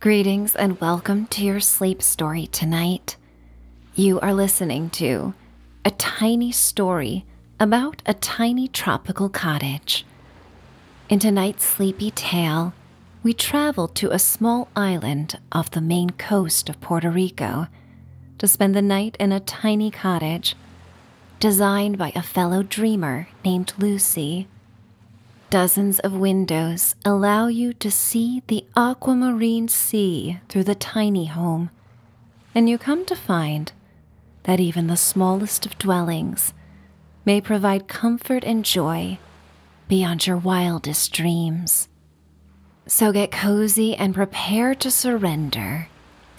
Greetings and welcome to your sleep story tonight. You are listening to a tiny story about a tiny tropical cottage. In tonight's sleepy tale, we travel to a small island off the main coast of Puerto Rico to spend the night in a tiny cottage designed by a fellow dreamer named Lucy. Dozens of windows allow you to see the aquamarine sea through the tiny home, and you come to find that even the smallest of dwellings may provide comfort and joy beyond your wildest dreams. So get cozy and prepare to surrender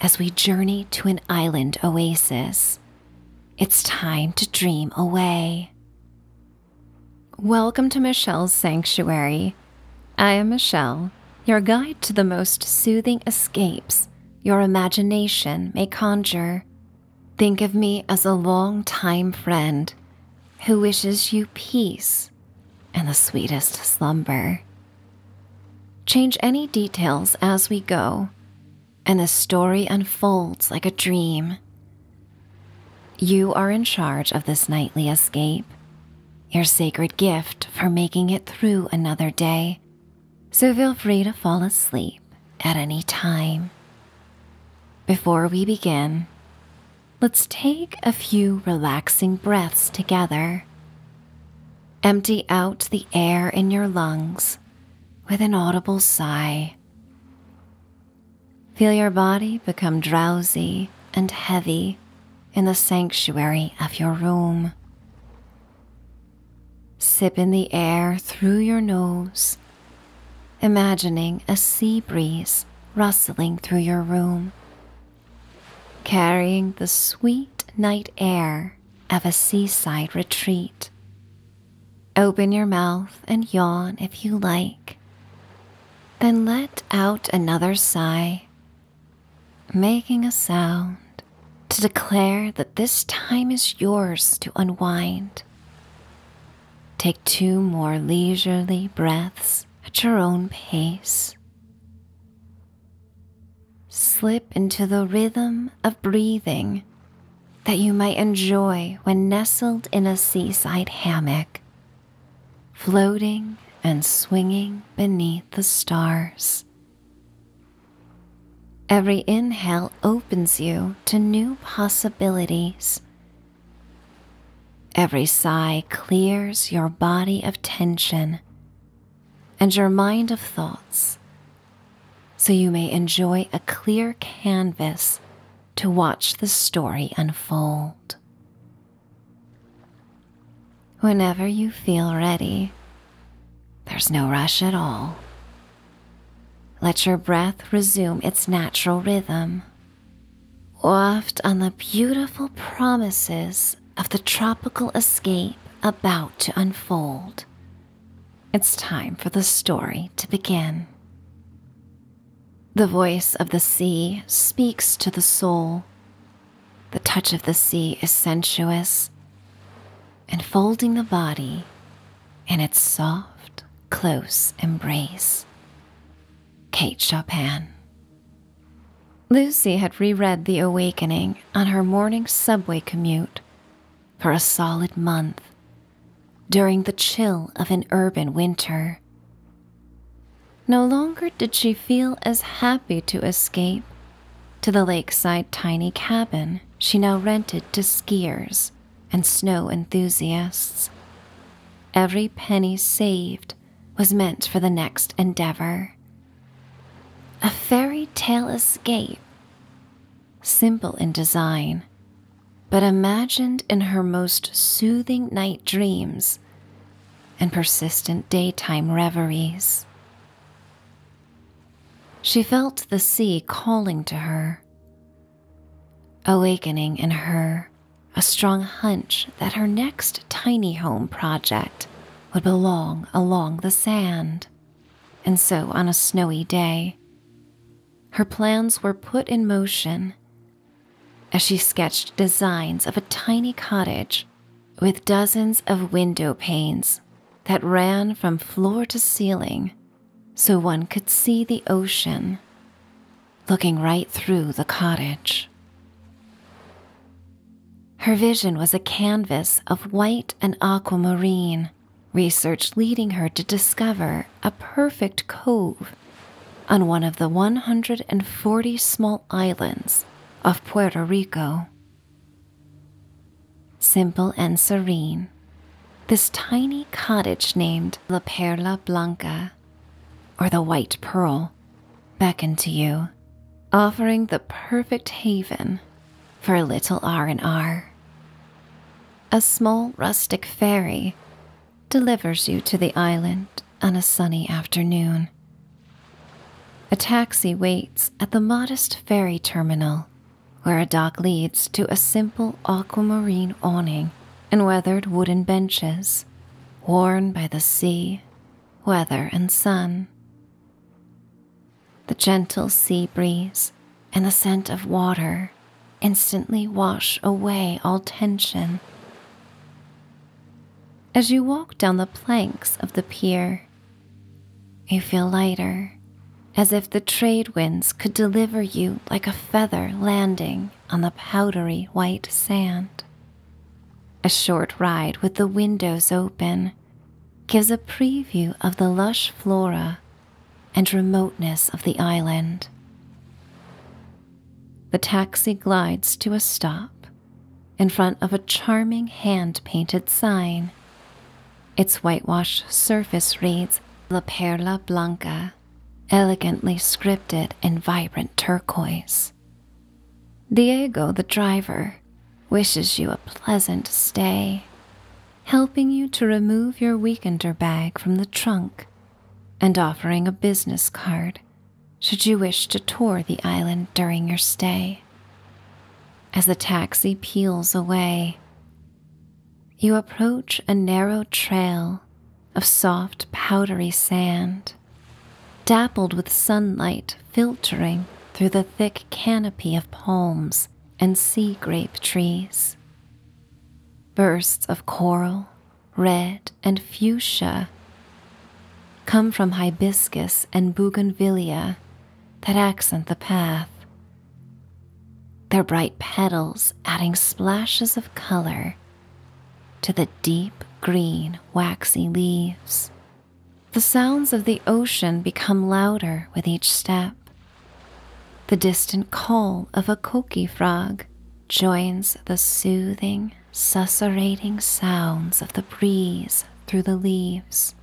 as we journey to an island oasis. It's time to dream away. Welcome to Michelle's Sanctuary. I am Michelle, your guide to the most soothing escapes your imagination may conjure. Think of me as a long-time friend who wishes you peace and the sweetest slumber. Change any details as we go, and the story unfolds like a dream. You are in charge of this nightly escape, your sacred gift for making it through another day, so feel free to fall asleep at any time. Before we begin, let's take a few relaxing breaths together. Empty out the air in your lungs with an audible sigh. Feel your body become drowsy and heavy in the sanctuary of your room. Sip in the air through your nose, imagining a sea breeze rustling through your room, carrying the sweet night air of a seaside retreat. Open your mouth and yawn if you like, then let out another sigh, making a sound to declare that this time is yours to unwind. Take 2 more leisurely breaths at your own pace. Slip into the rhythm of breathing that you might enjoy when nestled in a seaside hammock, floating and swinging beneath the stars. Every inhale opens you to new possibilities. Every sigh clears your body of tension and your mind of thoughts, so you may enjoy a clear canvas to watch the story unfold. Whenever you feel ready, there's no rush at all. Let your breath resume its natural rhythm. Waft on the beautiful promises of the tropical escape about to unfold. It's time for the story to begin. The voice of the sea speaks to the soul. The touch of the sea is sensuous, enfolding the body in its soft, close embrace. Kate Chopin. Lucy had reread The Awakening on her morning subway commute for a solid month during the chill of an urban winter. No longer did she feel as happy to escape to the lakeside tiny cabin she now rented to skiers and snow enthusiasts. Every penny saved was meant for the next endeavor. A fairy tale escape, simple in design, but imagined in her most soothing night dreams and persistent daytime reveries. She felt the sea calling to her, awakening in her a strong hunch that her next tiny home project would belong along the sand. And so on a snowy day, her plans were put in motion as she sketched designs of a tiny cottage with dozens of window panes that ran from floor to ceiling so one could see the ocean, looking right through the cottage. Her vision was a canvas of white and aquamarine, research leading her to discover a perfect cove on one of the 140 small islands of Puerto Rico. Simple and serene, this tiny cottage named La Perla Blanca, or the White Pearl, beckoned to you, offering the perfect haven for a little R&R. A small rustic ferry delivers you to the island on a sunny afternoon. A taxi waits at the modest ferry terminal, where a dock leads to a simple aquamarine awning and weathered wooden benches, worn by the sea, weather, and sun. The gentle sea breeze and the scent of water instantly wash away all tension. As you walk down the planks of the pier, you feel lighter, as if the trade winds could deliver you like a feather landing on the powdery white sand. A short ride with the windows open gives a preview of the lush flora and remoteness of the island. The taxi glides to a stop in front of a charming hand-painted sign. Its whitewashed surface reads La Perla Blanca, elegantly scripted in vibrant turquoise. Diego, the driver, wishes you a pleasant stay, helping you to remove your weekender bag from the trunk and offering a business card should you wish to tour the island during your stay. As the taxi peels away, you approach a narrow trail of soft, powdery sand, dappled with sunlight filtering through the thick canopy of palms and sea grape trees. Bursts of coral, red, and fuchsia come from hibiscus and bougainvillea that accent the path, their bright petals adding splashes of color to the deep green, waxy leaves. The sounds of the ocean become louder with each step. The distant call of a coqui frog joins the soothing, susurrating sounds of the breeze through the leaves.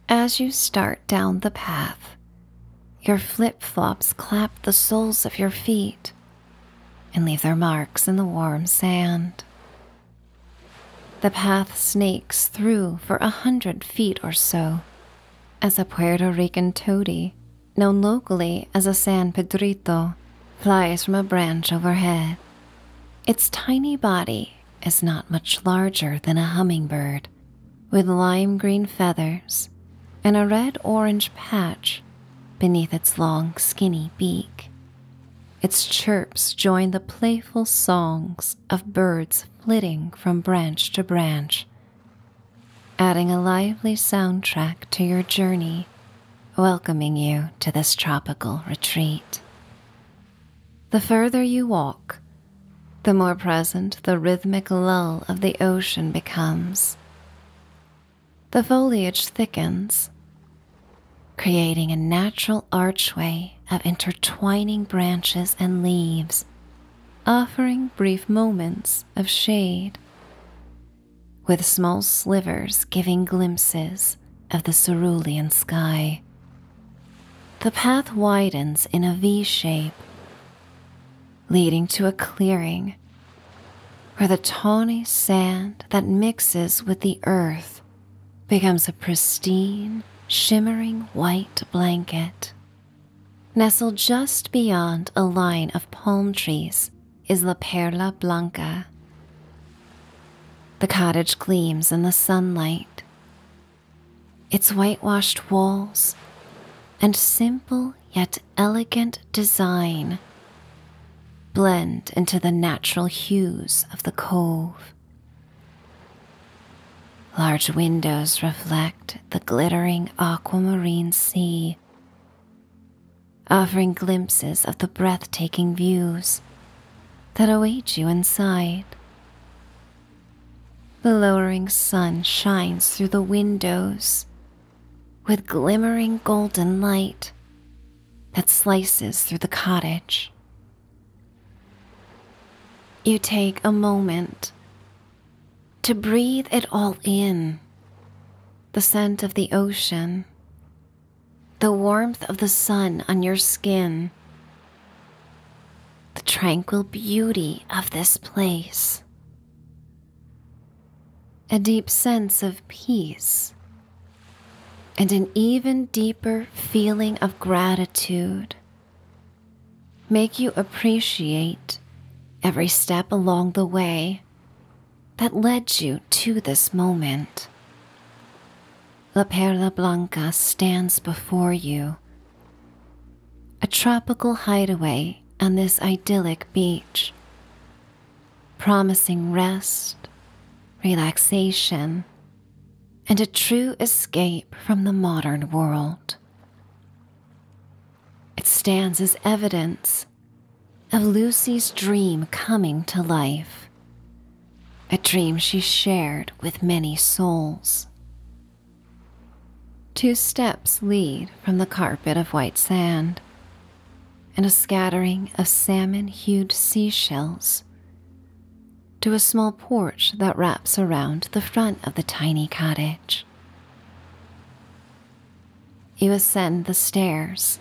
As you start down the path, your flip-flops clap the soles of your feet and leave their marks in the warm sand. The path snakes through for 100 feet or so as a Puerto Rican toady, known locally as a San Pedrito, flies from a branch overhead. Its tiny body is not much larger than a hummingbird, with lime green feathers and a red-orange patch beneath its long, skinny beak. Its chirps join the playful songs of birds flitting from branch to branch, adding a lively soundtrack to your journey, welcoming you to this tropical retreat. The further you walk, the more present the rhythmic lull of the ocean becomes. The foliage thickens, creating a natural archway of intertwining branches and leaves, offering brief moments of shade, with small slivers giving glimpses of the cerulean sky. The path widens in a V shape, leading to a clearing where the tawny sand that mixes with the earth becomes a pristine, shimmering white blanket. Nestled just beyond a line of palm trees is La Perla Blanca. The cottage gleams in the sunlight. Its whitewashed walls and simple yet elegant design blend into the natural hues of the cove. Large windows reflect the glittering aquamarine sea, offering glimpses of the breathtaking views that await you inside. The lowering sun shines through the windows with glimmering golden light that slices through the cottage. You take a moment to breathe it all in, the scent of the ocean, the warmth of the sun on your skin, the tranquil beauty of this place. A deep sense of peace and an even deeper feeling of gratitude make you appreciate every step along the way that led you to this moment. La Perla Blanca stands before you, a tropical hideaway on this idyllic beach, promising rest, relaxation, and a true escape from the modern world. It stands as evidence of Lucy's dream coming to life, a dream she shared with many souls. 2 steps lead from the carpet of white sand and a scattering of salmon-hued seashells to a small porch that wraps around the front of the tiny cottage. You ascend the stairs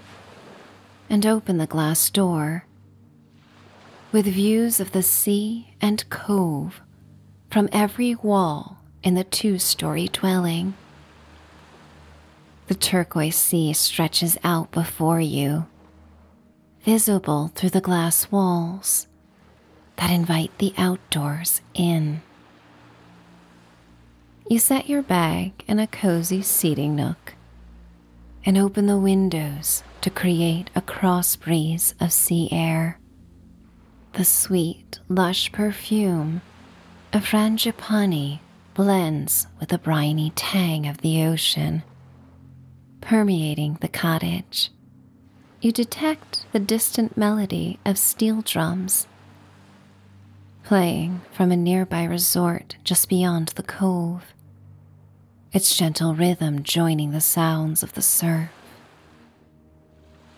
and open the glass door, with views of the sea and cove from every wall in the 2-story dwelling. The turquoise sea stretches out before you, visible through the glass walls that invite the outdoors in. You set your bag in a cozy seating nook and open the windows to create a cross breeze of sea air. The sweet, lush perfume of frangipani blends with the briny tang of the ocean, permeating the cottage. You detect the distant melody of steel drums playing from a nearby resort just beyond the cove, its gentle rhythm joining the sounds of the surf.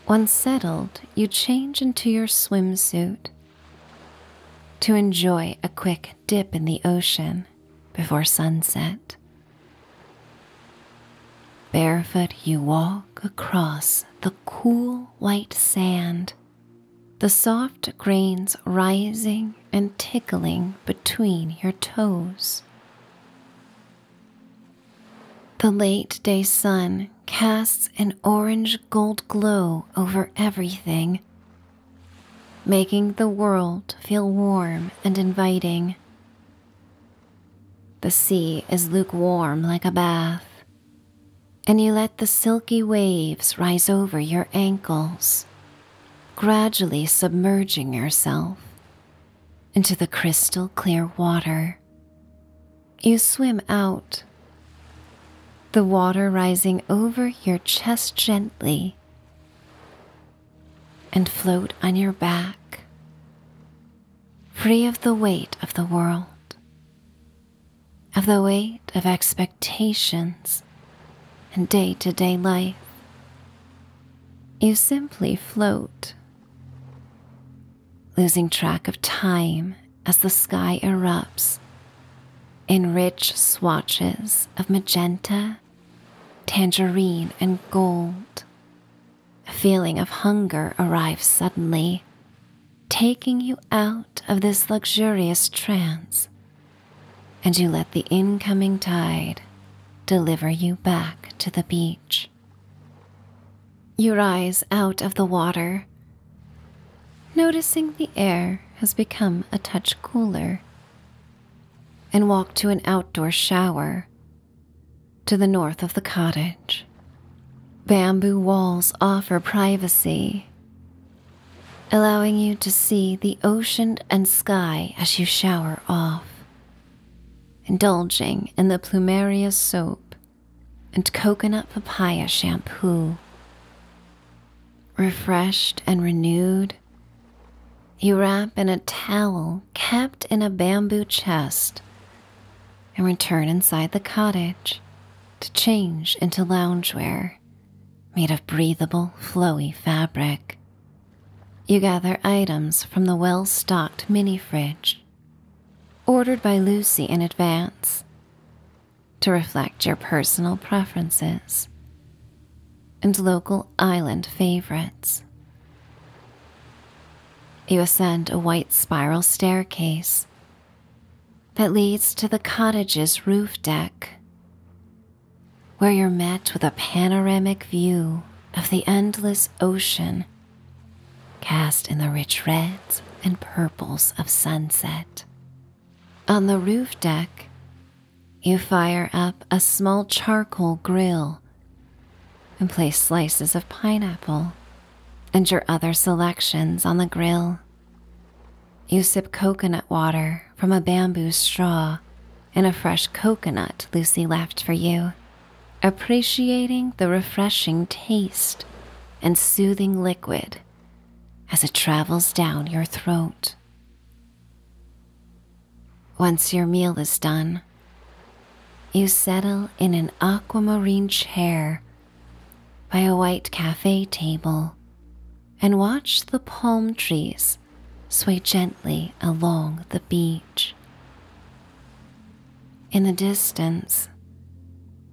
Once settled, you change into your swimsuit to enjoy a quick dip in the ocean before sunset. Barefoot, you walk across the cool white sand, the soft grains rising and tickling between your toes. The late day sun casts an orange gold glow over everything, making the world feel warm and inviting. The sea is lukewarm like a bath, and you let the silky waves rise over your ankles, gradually submerging yourself into the crystal clear water. You swim out, the water rising over your chest gently, and float on your back, free of the weight of the world, of the weight of expectations and day-to-day life. You simply float, losing track of time as the sky erupts in rich swatches of magenta, tangerine, and gold. A feeling of hunger arrives suddenly, taking you out of this luxurious trance, and you let the incoming tide deliver you back to the beach. You rise out of the water, noticing the air has become a touch cooler, and walk to an outdoor shower to the north of the cottage. Bamboo walls offer privacy, allowing you to see the ocean and sky as you shower off, indulging in the plumeria soap and coconut papaya shampoo. Refreshed and renewed, you wrap in a towel kept in a bamboo chest and return inside the cottage to change into loungewear made of breathable, flowy fabric. You gather items from the well-stocked mini-fridge, ordered by Lucy in advance, to reflect your personal preferences and local island favorites. You ascend a white spiral staircase that leads to the cottage's roof deck, where you're met with a panoramic view of the endless ocean cast in the rich reds and purples of sunset. On the roof deck, you fire up a small charcoal grill and place slices of pineapple and your other selections on the grill. You sip coconut water from a bamboo straw and a fresh coconut Lucy left for you, appreciating the refreshing taste and soothing liquid as it travels down your throat. Once your meal is done, you settle in an aquamarine chair by a white cafe table and watch the palm trees sway gently along the beach. In the distance,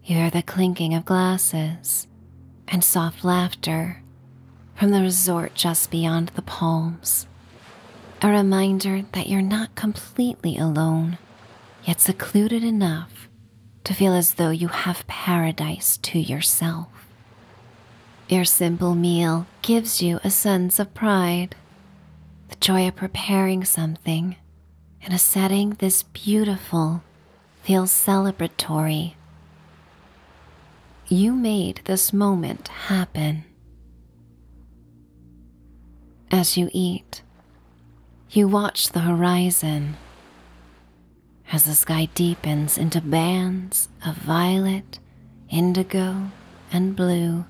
you hear the clinking of glasses and soft laughter from the resort just beyond the palms, a reminder that you're not completely alone, yet secluded enough to feel as though you have paradise to yourself. Your simple meal gives you a sense of pride, the joy of preparing something in a setting this beautiful feels celebratory. You made this moment happen. As you eat, you watch the horizon as the sky deepens into bands of violet, indigo, and blue,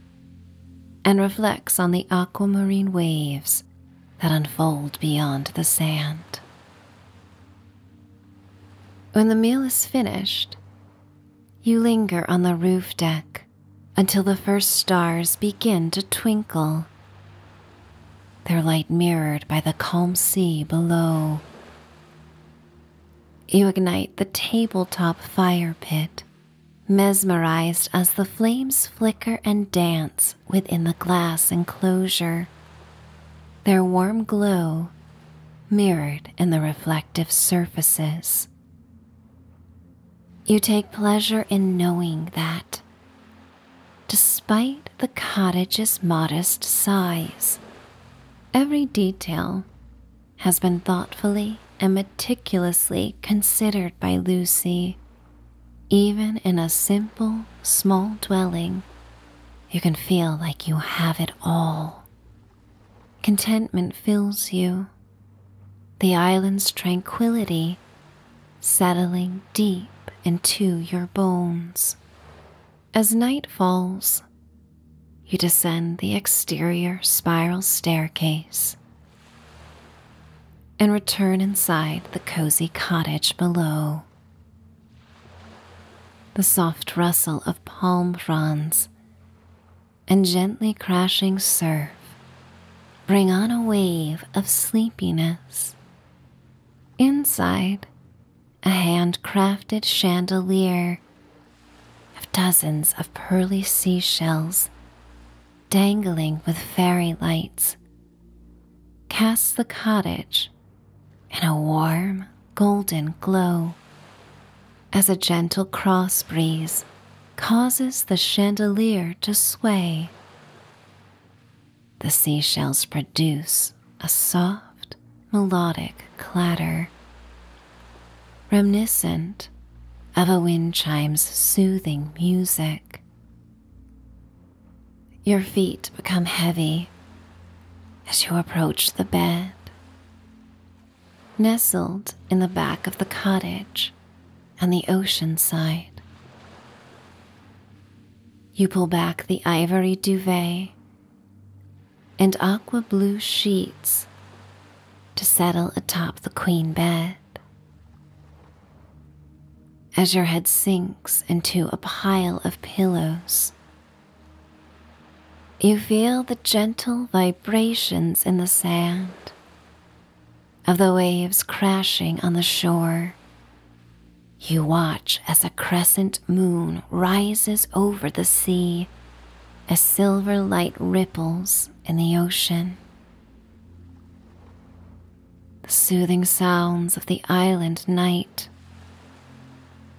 and reflects on the aquamarine waves that unfold beyond the sand. When the meal is finished, you linger on the roof deck until the first stars begin to twinkle, their light mirrored by the calm sea below. You ignite the tabletop fire pit, mesmerized as the flames flicker and dance within the glass enclosure, their warm glow mirrored in the reflective surfaces. You take pleasure in knowing that, despite the cottage's modest size, every detail has been thoughtfully and meticulously considered by Lucy. Even in a simple, small dwelling, you can feel like you have it all. Contentment fills you, the island's tranquility settling deep into your bones. As night falls, you descend the exterior spiral staircase and return inside the cozy cottage below. The soft rustle of palm fronds and gently crashing surf bring on a wave of sleepiness. Inside, a handcrafted chandelier of dozens of pearly seashells dangling with fairy lights casts the cottage in a warm, golden glow as a gentle cross breeze causes the chandelier to sway. The seashells produce a soft, melodic clatter, reminiscent of a wind chime's soothing music. Your feet become heavy as you approach the bed. Nestled in the back of the cottage on the ocean side, you pull back the ivory duvet and aqua blue sheets to settle atop the queen bed. As your head sinks into a pile of pillows, you feel the gentle vibrations in the sand of the waves crashing on the shore. You watch as a crescent moon rises over the sea as silver light ripples in the ocean. The soothing sounds of the island night,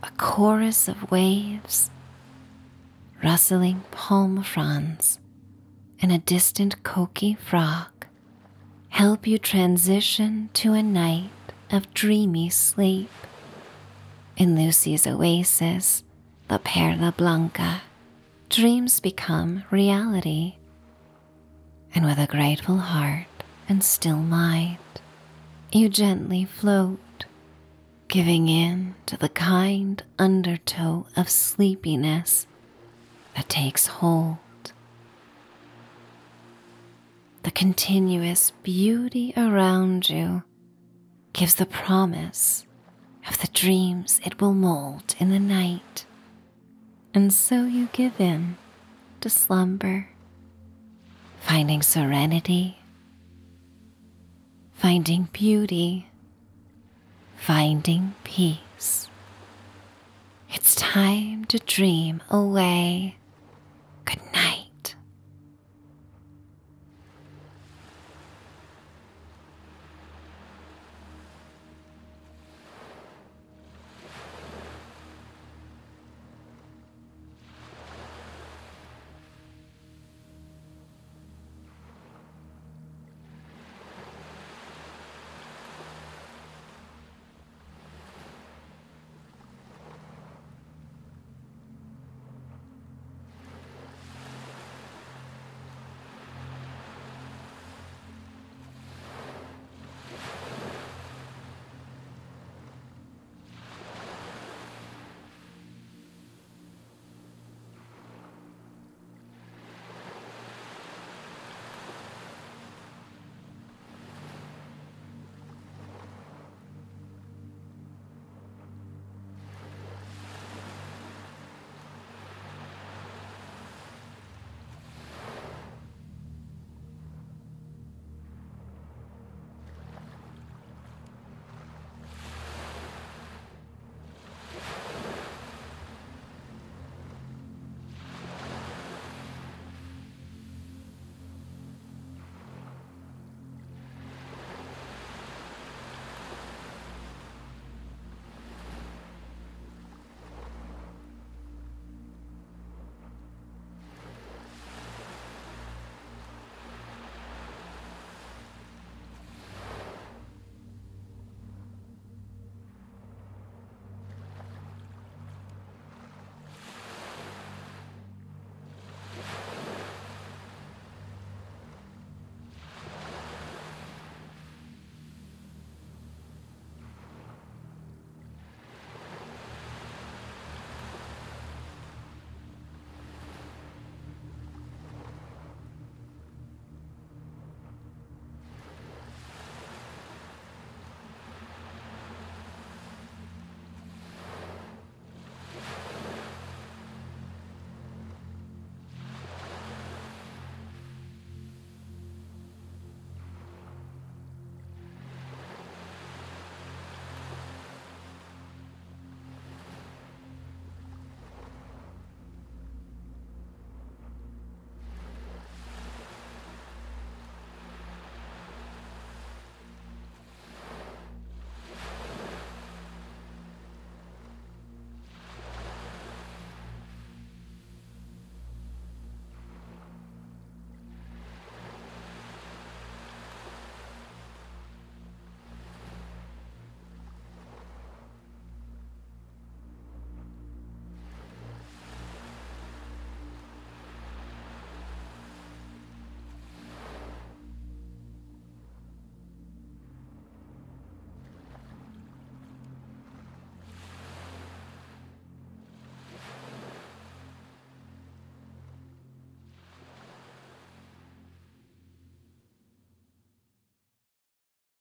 a chorus of waves, rustling palm fronds, and a distant coqui frog help you transition to a night of dreamy sleep. In Lucy's oasis, the Perla Blanca, dreams become reality, and with a grateful heart and still mind, you gently float, giving in to the kind undertow of sleepiness that takes hold. The continuous beauty around you gives the promise of the dreams it will mold in the night, and so you give in to slumber, finding serenity, finding beauty, finding peace. It's time to dream away.